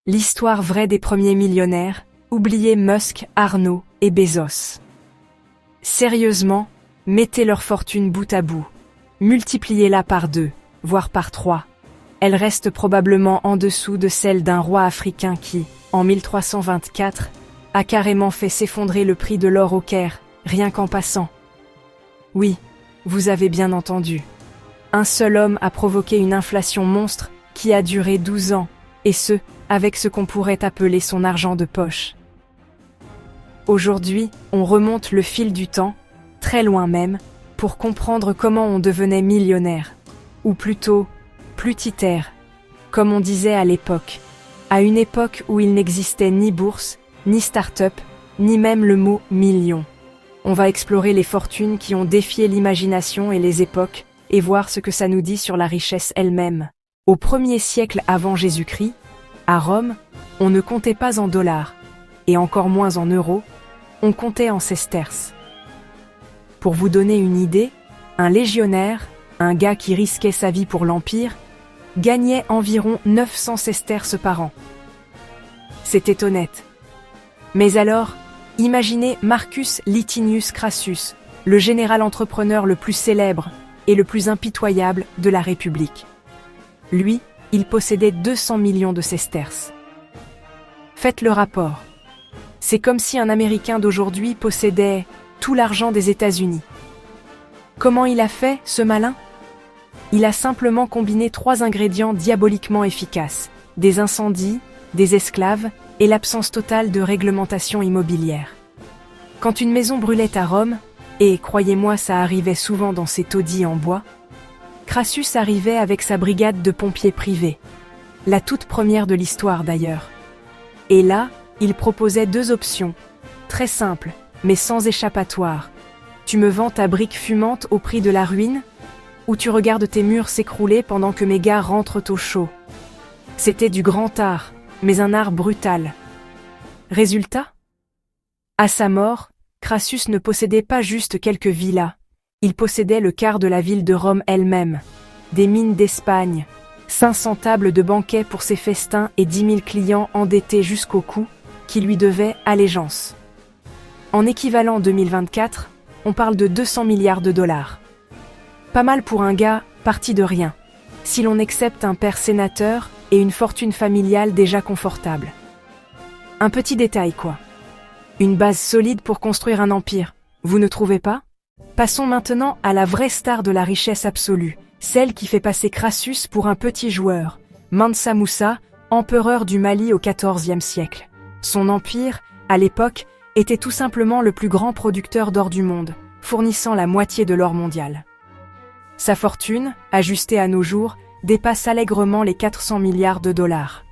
L'histoire vraie des premiers millionnaires, oubliez Musk, Arnault et Bezos. Sérieusement, mettez leur fortune bout à bout. Multipliez-la par 2, voire par 3. Elle reste probablement en dessous de celle d'un roi africain qui, en 1324, a carrément fait s'effondrer le prix de l'or au Caire, rien qu'en passant. Oui, vous avez bien entendu. Un seul homme a provoqué une inflation monstre qui a duré 12 ans, et ce, avec ce qu'on pourrait appeler son argent de poche. Aujourd'hui, on remonte le fil du temps, très loin même, pour comprendre comment on devenait millionnaire, ou plutôt, plutitaire, comme on disait à l'époque, à une époque où il n'existait ni bourse, ni start-up, ni même le mot « million ». On va explorer les fortunes qui ont défié l'imagination et les époques, et voir ce que ça nous dit sur la richesse elle-même. Au 1er siècle avant Jésus-Christ, à Rome, on ne comptait pas en dollars, et encore moins en euros, on comptait en sesterces. Pour vous donner une idée, un légionnaire, un gars qui risquait sa vie pour l'Empire, gagnait environ 900 sesterces par an. C'était honnête. Mais alors, imaginez Marcus Licinius Crassus, le général entrepreneur le plus célèbre et le plus impitoyable de la République. Lui, il possédait 200 millions de sesterces. Faites le rapport. C'est comme si un Américain d'aujourd'hui possédait tout l'argent des États-Unis. Comment il a fait, ce malin ? Il a simplement combiné 3 ingrédients diaboliquement efficaces, des incendies, des esclaves et l'absence totale de réglementation immobilière. Quand une maison brûlait à Rome, et croyez-moi ça arrivait souvent dans ces taudis en bois, Crassus arrivait avec sa brigade de pompiers privés, la toute première de l'histoire d'ailleurs. Et là, il proposait 2 options, très simples, mais sans échappatoire. Tu me vends ta brique fumante au prix de la ruine, ou tu regardes tes murs s'écrouler pendant que mes gars rentrent au chaud. C'était du grand art, mais un art brutal. Résultat ? À sa mort, Crassus ne possédait pas juste quelques villas, il possédait le quart de la ville de Rome elle-même, des mines d'Espagne, 500 tables de banquet pour ses festins et 10 000 clients endettés jusqu'au cou, qui lui devaient allégeance. En équivalent 2024, on parle de 200 milliards de dollars. Pas mal pour un gars parti de rien, si l'on accepte un père sénateur et une fortune familiale déjà confortable. Un petit détail quoi. Une base solide pour construire un empire, vous ne trouvez pas ? Passons maintenant à la vraie star de la richesse absolue, celle qui fait passer Crassus pour un petit joueur, Mansa Musa, empereur du Mali au XIVe siècle. Son empire, à l'époque, était tout simplement le plus grand producteur d'or du monde, fournissant la moitié de l'or mondial. Sa fortune, ajustée à nos jours, dépasse allègrement les 400 milliards de dollars.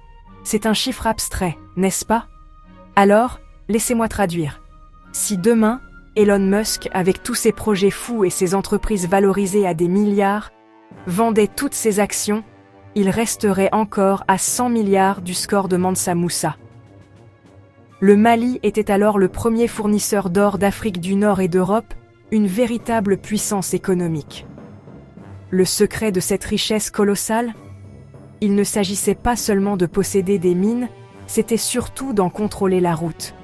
C'est un chiffre abstrait, n'est-ce pas ? Alors, laissez-moi traduire. Si demain, Elon Musk, avec tous ses projets fous et ses entreprises valorisées à des milliards, vendait toutes ses actions, il resterait encore à 100 milliards du score de Mansa Musa. Le Mali était alors le premier fournisseur d'or d'Afrique du Nord et d'Europe, une véritable puissance économique. Le secret de cette richesse colossale ? Il ne s'agissait pas seulement de posséder des mines, c'était surtout d'en contrôler la route.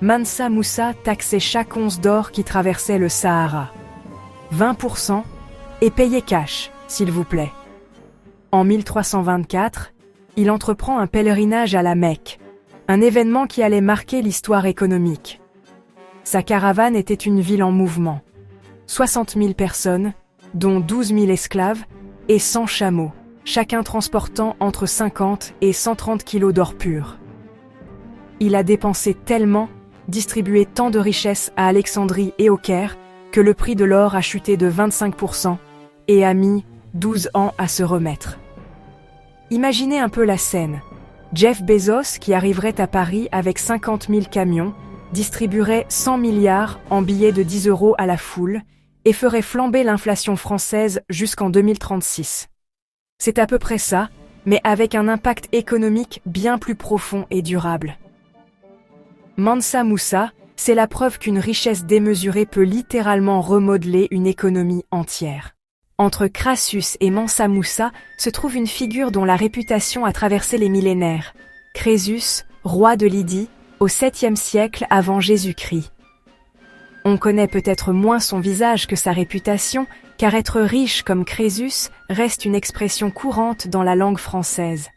Mansa Musa taxait chaque once d'or qui traversait le Sahara. 20% et payait cash, s'il vous plaît. En 1324, il entreprend un pèlerinage à la Mecque, un événement qui allait marquer l'histoire économique. Sa caravane était une ville en mouvement. 60 000 personnes, dont 12 000 esclaves, et 100 chameaux, chacun transportant entre 50 et 130 kilos d'or pur. Il a dépensé tellement, distribué tant de richesses à Alexandrie et au Caire, que le prix de l'or a chuté de 25% et a mis 12 ans à se remettre. Imaginez un peu la scène. Jeff Bezos, qui arriverait à Paris avec 50 000 camions, distribuerait 100 milliards en billets de 10 € à la foule et ferait flamber l'inflation française jusqu'en 2036. C'est à peu près ça, mais avec un impact économique bien plus profond et durable. Mansa Musa, c'est la preuve qu'une richesse démesurée peut littéralement remodeler une économie entière. Entre Crassus et Mansa Musa se trouve une figure dont la réputation a traversé les millénaires, Crésus, roi de Lydie, au 7e siècle avant Jésus-Christ. On connaît peut-être moins son visage que sa réputation, car être riche comme Crésus reste une expression courante dans la langue française.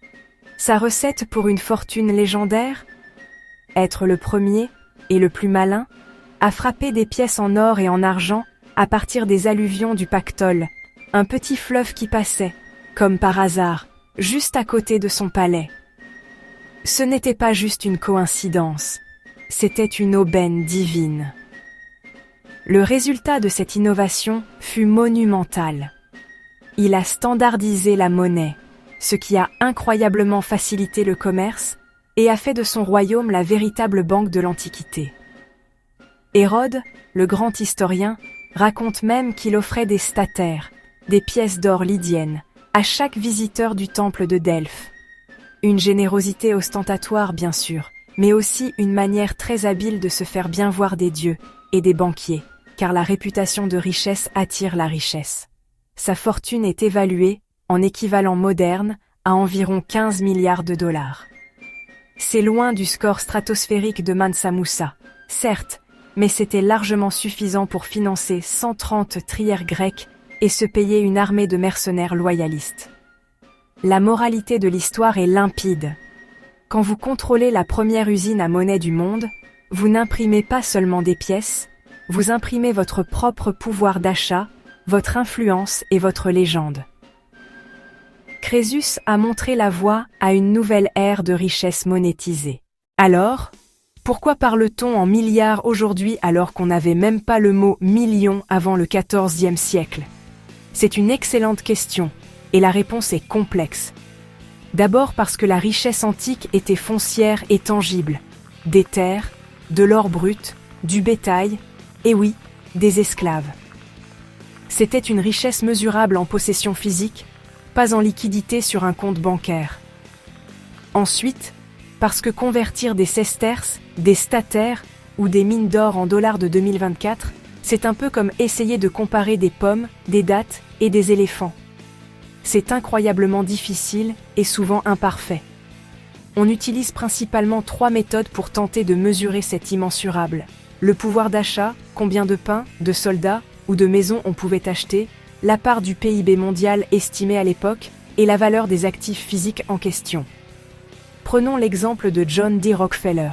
Sa recette pour une fortune légendaire ? Être le premier, et le plus malin, à frapper des pièces en or et en argent à partir des alluvions du Pactole, un petit fleuve qui passait, comme par hasard, juste à côté de son palais. Ce n'était pas juste une coïncidence, c'était une aubaine divine. Le résultat de cette innovation fut monumental. Il a standardisé la monnaie, ce qui a incroyablement facilité le commerce et a fait de son royaume la véritable banque de l'Antiquité. Hérode, le grand historien, raconte même qu'il offrait des statères, des pièces d'or lydiennes, à chaque visiteur du temple de Delphes. Une générosité ostentatoire bien sûr, mais aussi une manière très habile de se faire bien voir des dieux et des banquiers, car la réputation de richesse attire la richesse. Sa fortune est évaluée, en équivalent moderne, à environ 15 milliards de dollars. C'est loin du score stratosphérique de Mansa Moussa, certes, mais c'était largement suffisant pour financer 130 trières grecques et se payer une armée de mercenaires loyalistes. La moralité de l'histoire est limpide. Quand vous contrôlez la première usine à monnaie du monde, vous n'imprimez pas seulement des pièces, vous imprimez votre propre pouvoir d'achat, votre influence et votre légende. Crésus a montré la voie à une nouvelle ère de richesse monétisée. Alors, pourquoi parle-t-on en milliards aujourd'hui alors qu'on n'avait même pas le mot million avant le XIVe siècle ? C'est une excellente question, et la réponse est complexe. D'abord parce que la richesse antique était foncière et tangible. Des terres, de l'or brut, du bétail, et oui, des esclaves. C'était une richesse mesurable en possession physique, pas en liquidité sur un compte bancaire. Ensuite, parce que convertir des sesterces, des statères ou des mines d'or en dollars de 2024, c'est un peu comme essayer de comparer des pommes, des dattes et des éléphants. C'est incroyablement difficile et souvent imparfait. On utilise principalement 3 méthodes pour tenter de mesurer cet immensurable. Le pouvoir d'achat, combien de pain, de soldats ou de maisons on pouvait acheter, la part du PIB mondial estimé à l'époque et la valeur des actifs physiques en question. Prenons l'exemple de John D. Rockefeller.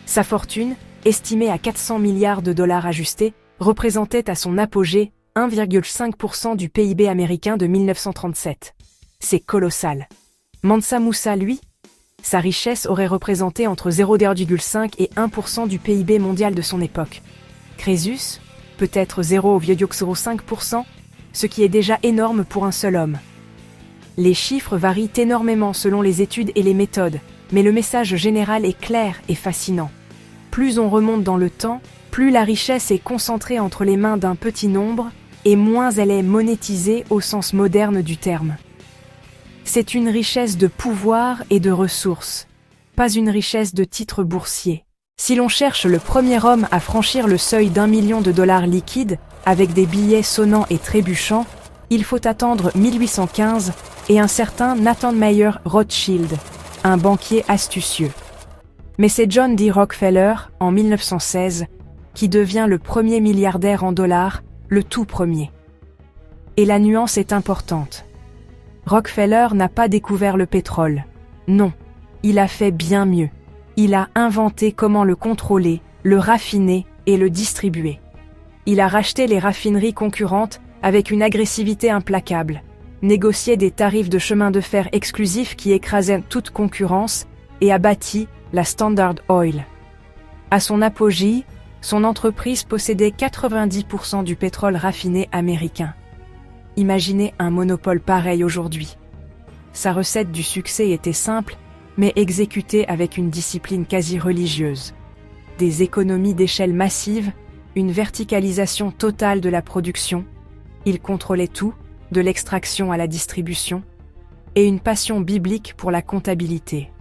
Sa fortune, estimée à 400 milliards de dollars ajustés, représentait à son apogée 1,5% du PIB américain de 1937. C'est colossal. Mansa Moussa, lui, sa richesse aurait représenté entre 0,5 et 1% du PIB mondial de son époque. Crésus, peut-être 0,05%, ce qui est déjà énorme pour un seul homme. Les chiffres varient énormément selon les études et les méthodes, mais le message général est clair et fascinant. Plus on remonte dans le temps, plus la richesse est concentrée entre les mains d'un petit nombre, et moins elle est monétisée au sens moderne du terme. C'est une richesse de pouvoir et de ressources, pas une richesse de titres boursiers. Si l'on cherche le premier homme à franchir le seuil d'1 million de dollars liquides, avec des billets sonnants et trébuchants, il faut attendre 1815 et un certain Nathan Mayer Rothschild, un banquier astucieux. Mais c'est John D. Rockefeller, en 1916, qui devient le premier milliardaire en dollars, le tout premier. Et la nuance est importante. Rockefeller n'a pas découvert le pétrole. Non, il a fait bien mieux. Il a inventé comment le contrôler, le raffiner et le distribuer. Il a racheté les raffineries concurrentes avec une agressivité implacable, négocié des tarifs de chemin de fer exclusifs qui écrasaient toute concurrence et a bâti la Standard Oil. À son apogée, son entreprise possédait 90% du pétrole raffiné américain. Imaginez un monopole pareil aujourd'hui. Sa recette du succès était simple, mais exécutée avec une discipline quasi religieuse. Des économies d'échelle massives, une verticalisation totale de la production, il contrôlait tout, de l'extraction à la distribution, et une passion biblique pour la comptabilité.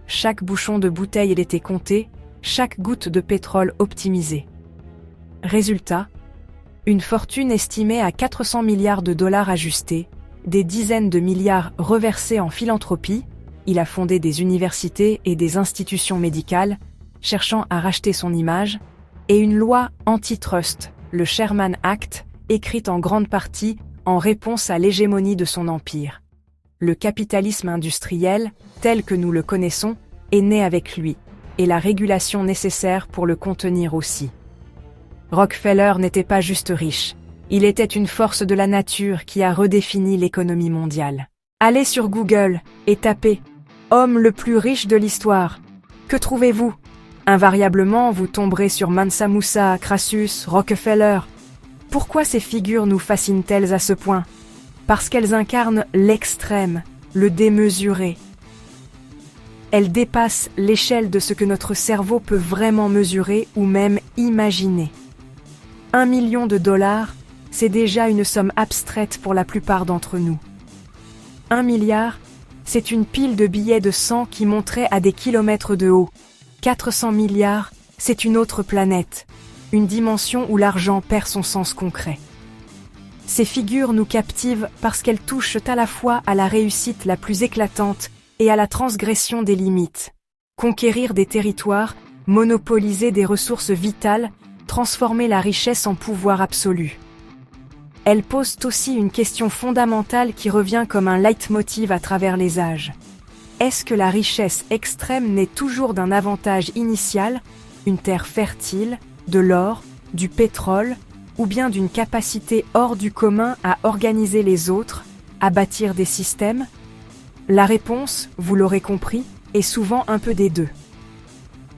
Chaque bouchon de bouteille était compté, chaque goutte de pétrole optimisée. Résultat, une fortune estimée à 400 milliards de dollars ajustés, des dizaines de milliards reversés en philanthropie, il a fondé des universités et des institutions médicales, cherchant à racheter son image, et une loi antitrust, le Sherman Act, écrite en grande partie en réponse à l'hégémonie de son empire. Le capitalisme industriel, tel que nous le connaissons, est né avec lui, et la régulation nécessaire pour le contenir aussi. Rockefeller n'était pas juste riche, il était une force de la nature qui a redéfini l'économie mondiale. Allez sur Google et tapez « Homme le plus riche de l'histoire ». Que trouvez-vous? Invariablement, vous tomberez sur Mansa Musa, Crassus, Rockefeller. Pourquoi ces figures nous fascinent-elles à ce point? Parce qu'elles incarnent l'extrême, le démesuré. Elles dépassent l'échelle de ce que notre cerveau peut vraiment mesurer ou même imaginer. 1 million de dollars, c'est déjà une somme abstraite pour la plupart d'entre nous. 1 milliard, c'est une pile de billets de 100 qui monterait à des kilomètres de haut. 400 milliards, c'est une autre planète, une dimension où l'argent perd son sens concret. Ces figures nous captivent parce qu'elles touchent à la fois à la réussite la plus éclatante et à la transgression des limites. Conquérir des territoires, monopoliser des ressources vitales, transformer la richesse en pouvoir absolu. Elles posent aussi une question fondamentale qui revient comme un leitmotiv à travers les âges. Est-ce que la richesse extrême naît toujours d'un avantage initial, une terre fertile, de l'or, du pétrole, ou bien d'une capacité hors du commun à organiser les autres, à bâtir des systèmes? La réponse, vous l'aurez compris, est souvent un peu des deux.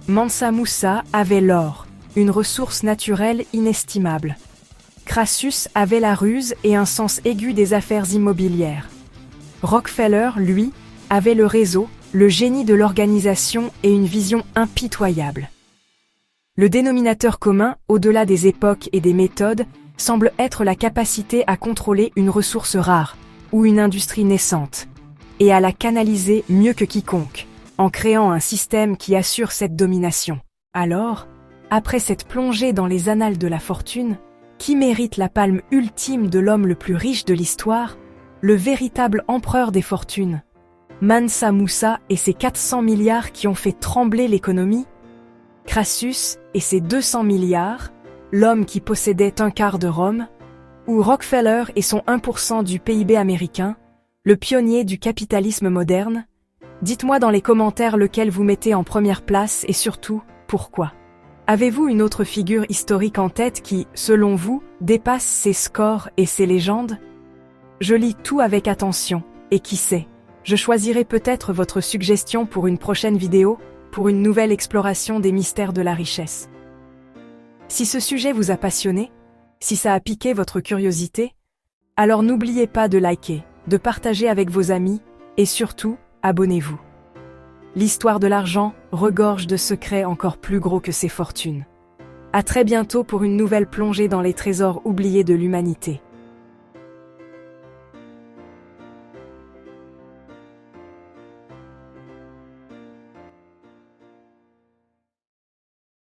Mansa Musa avait l'or, une ressource naturelle inestimable. Crassus avait la ruse et un sens aigu des affaires immobilières. Rockefeller, lui, avait le réseau, le génie de l'organisation et une vision impitoyable. Le dénominateur commun, au-delà des époques et des méthodes, semble être la capacité à contrôler une ressource rare, ou une industrie naissante, et à la canaliser mieux que quiconque, en créant un système qui assure cette domination. Alors, après cette plongée dans les annales de la fortune, qui mérite la palme ultime de l'homme le plus riche de l'histoire, le véritable empereur des fortunes? Mansa Musa et ses 400 milliards qui ont fait trembler l'économie? Crassus et ses 200 milliards, l'homme qui possédait un quart de Rome? Ou Rockefeller et son 1% du PIB américain, le pionnier du capitalisme moderne? Dites-moi dans les commentaires lequel vous mettez en première place et surtout, pourquoi. Avez-vous une autre figure historique en tête qui, selon vous, dépasse ses scores et ses légendes? Je lis tout avec attention, et qui sait, je choisirai peut-être votre suggestion pour une prochaine vidéo, pour une nouvelle exploration des mystères de la richesse. Si ce sujet vous a passionné, si ça a piqué votre curiosité, alors n'oubliez pas de liker, de partager avec vos amis, et surtout, abonnez-vous. L'histoire de l'argent regorge de secrets encore plus gros que ses fortunes. À très bientôt pour une nouvelle plongée dans les trésors oubliés de l'humanité.